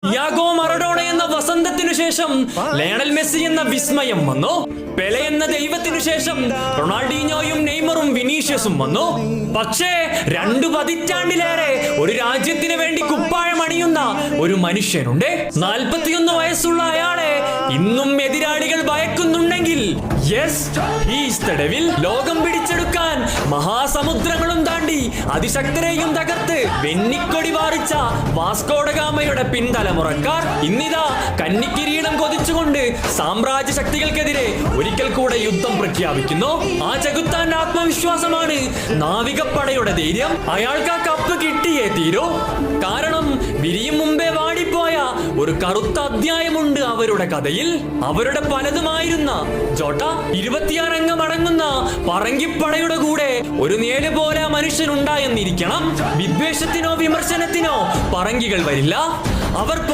യാഗോ Maradona എന്ന വസന്തത്തിനു ശേഷം Lionel Messi എന്ന വിസ്മയം വന്നു. പെലെ എന്ന ദൈവത്തിനു ശേഷം റൊണാൾഡീഞ്ഞോയും നെയ്മറും വിനീഷ്യസും വന്നു. പക്ഷേ 2 പതിറ്റാണ്ടിലേറെ ഒരു രാജ്യത്തിന് വേണ്ടി കുപ്പായം അണിയുന്ന ഒരു മനുഷ്യനുണ്ട്. 41 വയസ്സുള്ള അയാളെ ഇന്നും എതിരാളികൾ ഭയക്കുന്നുണ്ടെങ്കിൽ ലോകം പിടിച്ചെടുക്കാൻ മഹാസമുദ്രങ്ങളും താണ്ടി അതിശക്തരെയും തകർത്ത് വെന്നിക്കൊടി വാറിച്ച വാസ്കോഡഗാമയുടെ പിൻതലമുറക്കാർ ഇന്നിതാ കന്നിക്കിരീടം കൊതിച്ചുകൊണ്ട് സാമ്രാജ്യ ശക്തികൾക്കെതിരെ ഒരിക്കൽ കൂടെ യുദ്ധം പ്രഖ്യാപിക്കുന്നു. ആ ചെകുത്താന്റെ ആത്മവിശ്വാസമാണ് നാവികപ്പടയുടെ ധൈര്യം. അയാൾക്ക് ആ കപ്പ് കിട്ടിയേ തീരൂ. കാരണം വിരിയും മുമ്പേ വാടിപ്പോയ ഒരു കറുത്ത അധ്യായമുണ്ട് അവരുടെ കഥയിൽ. അവരുടെ പലതുമായിരുന്ന ജോട്ട 26 അംഗം അടങ്ങുന്ന പറങ്കിപ്പടയുടെ കൂടെ ഒരു നേല് പോലെ മനുഷ്യനുണ്ടായെന്നിരിക്കണം. വിദ്വേഷത്തിനോ വിമർശനത്തിനോ പറങ്കികൾ വരില്ല. അവർ